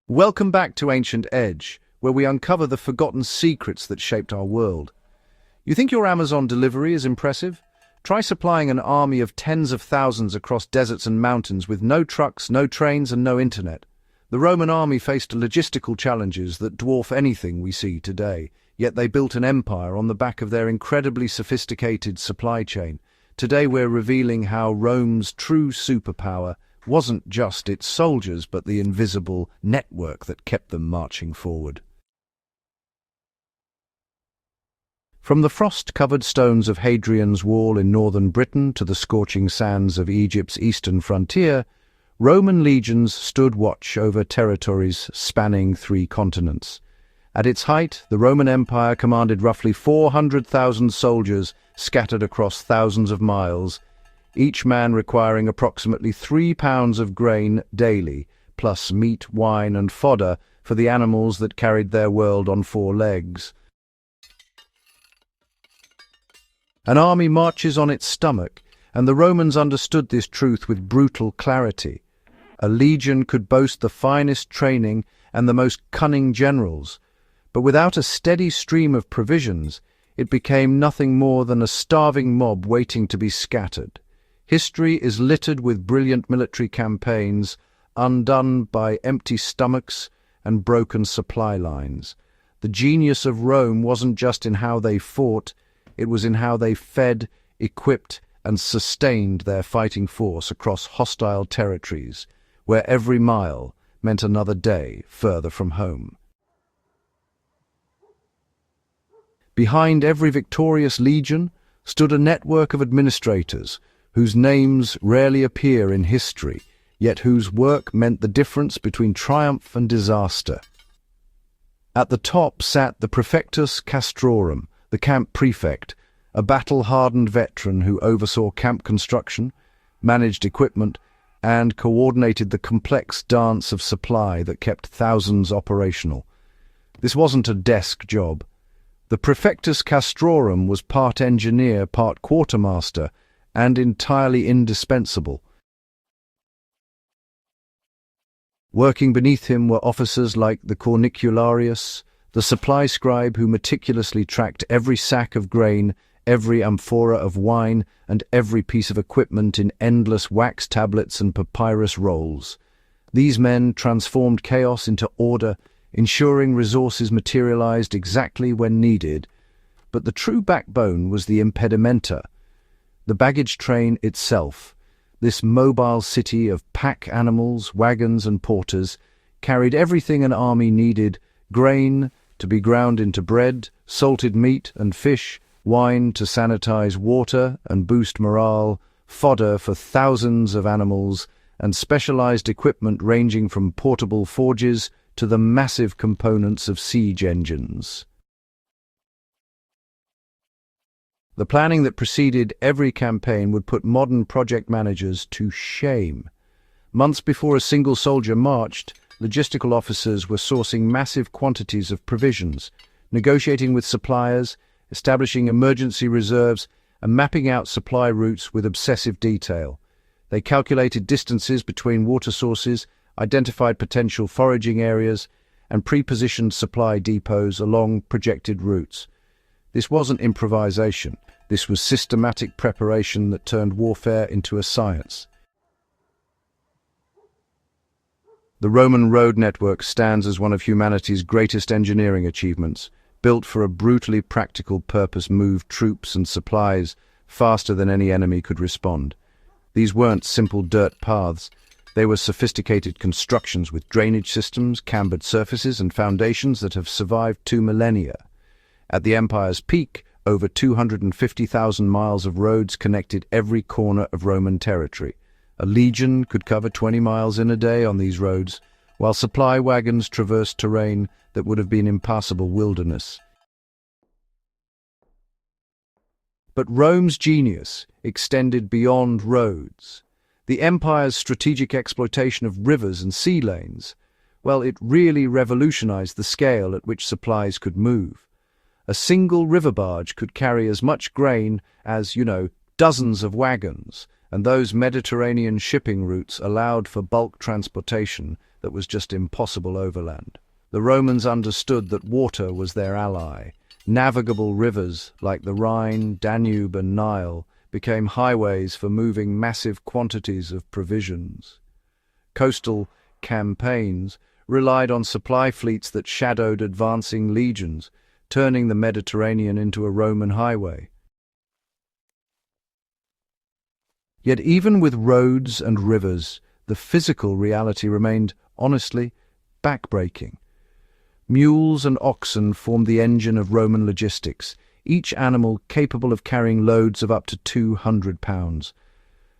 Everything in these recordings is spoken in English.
Welcome back to Ancient Edge, where we uncover the forgotten secrets that shaped our world. You think your Amazon delivery is impressive? Try supplying an army of tens of thousands across deserts and mountains with no trucks, no trains, and no internet. The Roman army faced logistical challenges that dwarf anything we see today, yet they built an empire on the back of their incredibly sophisticated supply chain. Today we're revealing how Rome's true superpower wasn't just its soldiers, but the invisible network that kept them marching forward. From the frost-covered stones of Hadrian's Wall in northern Britain to the scorching sands of Egypt's eastern frontier, Roman legions stood watch over territories spanning 3 continents. At its height, the Roman Empire commanded roughly 400,000 soldiers scattered across thousands of miles, each man requiring approximately 3 pounds of grain daily, plus meat, wine, and fodder for the animals that carried their world on 4 legs. An army marches on its stomach, and the Romans understood this truth with brutal clarity. A legion could boast the finest training and the most cunning generals, but without a steady stream of provisions, it became nothing more than a starving mob waiting to be scattered. History is littered with brilliant military campaigns, undone by empty stomachs and broken supply lines. The genius of Rome wasn't just in how they fought, it was in how they fed, equipped, and sustained their fighting force across hostile territories, where every mile meant another day further from home. Behind every victorious legion stood a network of administrators whose names rarely appear in history, yet whose work meant the difference between triumph and disaster. At the top sat the Praefectus Castrorum, the camp prefect, a battle-hardened veteran who oversaw camp construction, managed equipment, and coordinated the complex dance of supply that kept thousands operational. This wasn't a desk job. The Praefectus Castrorum was part engineer, part quartermaster, and entirely indispensable. Working beneath him were officers like the cornicularius, the supply scribe who meticulously tracked every sack of grain, every amphora of wine, and every piece of equipment in endless wax tablets and papyrus rolls. These men transformed chaos into order, ensuring resources materialized exactly when needed. But the true backbone was the impedimenta, the baggage train itself. This mobile city of pack animals, wagons, and porters carried everything an army needed: grain to be ground into bread, salted meat and fish, wine to sanitize water and boost morale, fodder for thousands of animals, and specialized equipment ranging from portable forges to the massive components of siege engines. The planning that preceded every campaign would put modern project managers to shame. Months before a single soldier marched, logistical officers were sourcing massive quantities of provisions, negotiating with suppliers, establishing emergency reserves, and mapping out supply routes with obsessive detail. They calculated distances between water sources, identified potential foraging areas, and pre-positioned supply depots along projected routes. This wasn't improvisation. This was systematic preparation that turned warfare into a science. The Roman road network stands as one of humanity's greatest engineering achievements. Built for a brutally practical purpose, moved troops and supplies faster than any enemy could respond. These weren't simple dirt paths. They were sophisticated constructions with drainage systems, cambered surfaces, and foundations that have survived 2 millennia. At the empire's peak, over 250,000 miles of roads connected every corner of Roman territory. A legion could cover 20 miles in a day on these roads, while supply wagons traversed terrain that would have been impassable wilderness. But Rome's genius extended beyond roads. The empire's strategic exploitation of rivers and sea lanes, well, it really revolutionized the scale at which supplies could move. A single river barge could carry as much grain as, dozens of wagons, and those Mediterranean shipping routes allowed for bulk transportation that was just impossible overland. The Romans understood that water was their ally. Navigable rivers like the Rhine, Danube, and Nile became highways for moving massive quantities of provisions. Coastal campaigns relied on supply fleets that shadowed advancing legions, turning the Mediterranean into a Roman highway. Yet even with roads and rivers, the physical reality remained, honestly, backbreaking. Mules and oxen formed the engine of Roman logistics, each animal capable of carrying loads of up to 200 pounds.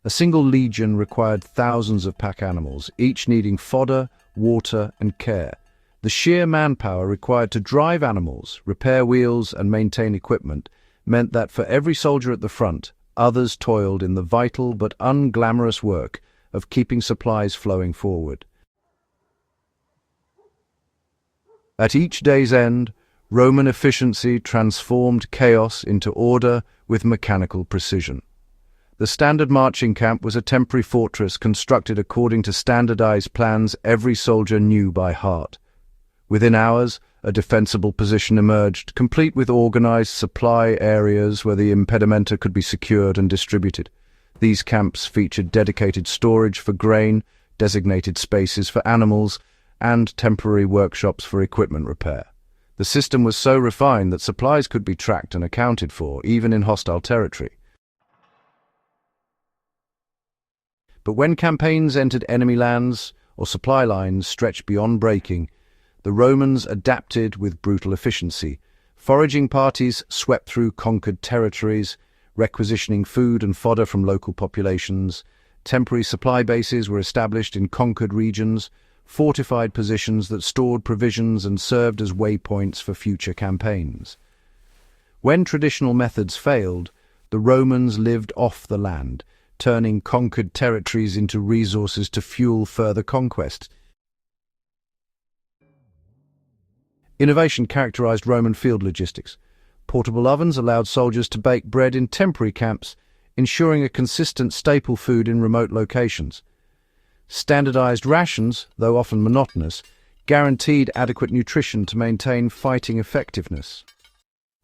A single legion required thousands of pack animals, each needing fodder, water, and care. The sheer manpower required to drive animals, repair wheels, and maintain equipment meant that for every soldier at the front, others toiled in the vital but unglamorous work of keeping supplies flowing forward. At each day's end, Roman efficiency transformed chaos into order with mechanical precision. The standard marching camp was a temporary fortress constructed according to standardized plans every soldier knew by heart. Within hours, a defensible position emerged, complete with organized supply areas where the impedimenta could be secured and distributed. These camps featured dedicated storage for grain, designated spaces for animals, and temporary workshops for equipment repair. The system was so refined that supplies could be tracked and accounted for, even in hostile territory. But when campaigns entered enemy lands or supply lines stretched beyond breaking, the Romans adapted with brutal efficiency. Foraging parties swept through conquered territories, requisitioning food and fodder from local populations. Temporary supply bases were established in conquered regions, fortified positions that stored provisions and served as waypoints for future campaigns. When traditional methods failed, the Romans lived off the land, turning conquered territories into resources to fuel further conquest. Innovation characterized Roman field logistics. Portable ovens allowed soldiers to bake bread in temporary camps, ensuring a consistent staple food in remote locations. Standardized rations, though often monotonous, guaranteed adequate nutrition to maintain fighting effectiveness.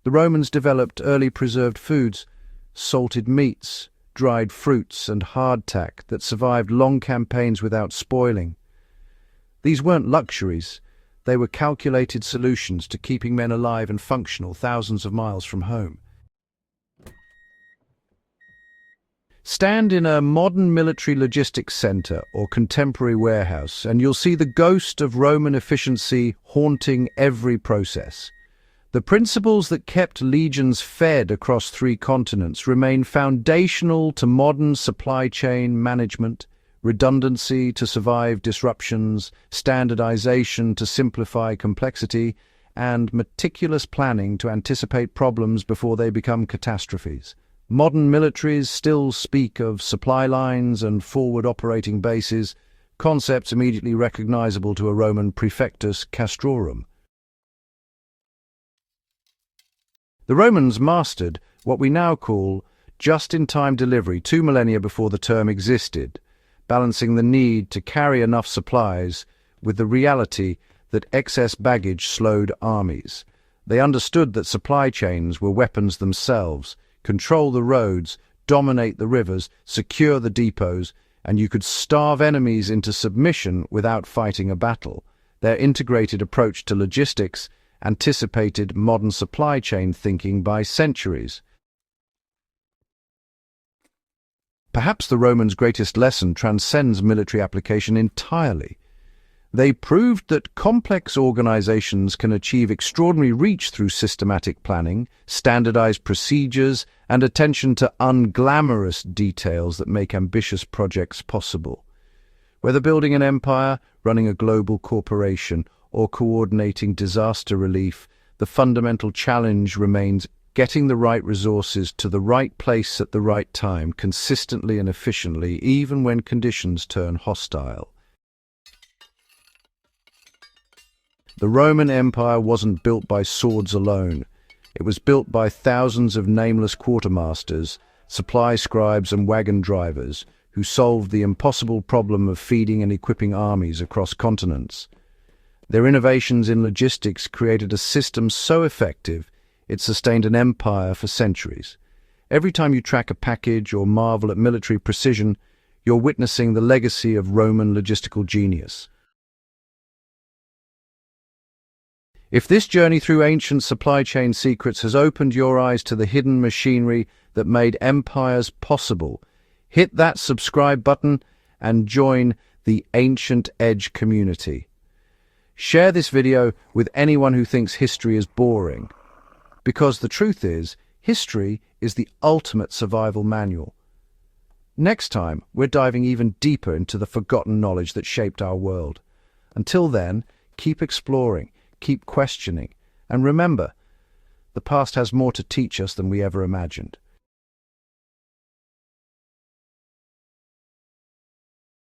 The Romans developed early preserved foods, salted meats, dried fruits, and hardtack that survived long campaigns without spoiling. These weren't luxuries. They were calculated solutions to keeping men alive and functional thousands of miles from home. Stand in a modern military logistics center or contemporary warehouse, and you'll see the ghost of Roman efficiency haunting every process. The principles that kept legions fed across 3 continents remain foundational to modern supply chain management: redundancy to survive disruptions, standardization to simplify complexity, and meticulous planning to anticipate problems before they become catastrophes. Modern militaries still speak of supply lines and forward operating bases, concepts immediately recognizable to a Roman praefectus castrorum. The Romans mastered what we now call just-in-time delivery 2 millennia before the term existed, balancing the need to carry enough supplies with the reality that excess baggage slowed armies. They understood that supply chains were weapons themselves: control the roads, dominate the rivers, secure the depots, and you could starve enemies into submission without fighting a battle. Their integrated approach to logistics anticipated modern supply chain thinking by centuries. Perhaps the Romans' greatest lesson transcends military application entirely. They proved that complex organizations can achieve extraordinary reach through systematic planning, standardized procedures, and attention to unglamorous details that make ambitious projects possible. Whether building an empire, running a global corporation, or coordinating disaster relief, the fundamental challenge remains getting the right resources to the right place at the right time, consistently and efficiently, even when conditions turn hostile. The Roman Empire wasn't built by swords alone. It was built by thousands of nameless quartermasters, supply scribes, and wagon drivers who solved the impossible problem of feeding and equipping armies across continents. Their innovations in logistics created a system so effective it sustained an empire for centuries. Every time you track a package or marvel at military precision, you're witnessing the legacy of Roman logistical genius. If this journey through ancient supply chain secrets has opened your eyes to the hidden machinery that made empires possible, hit that subscribe button and join the Ancient Edge community. Share this video with anyone who thinks history is boring. Because the truth is, history is the ultimate survival manual. Next time, we're diving even deeper into the forgotten knowledge that shaped our world. Until then, keep exploring, keep questioning, and remember, the past has more to teach us than we ever imagined.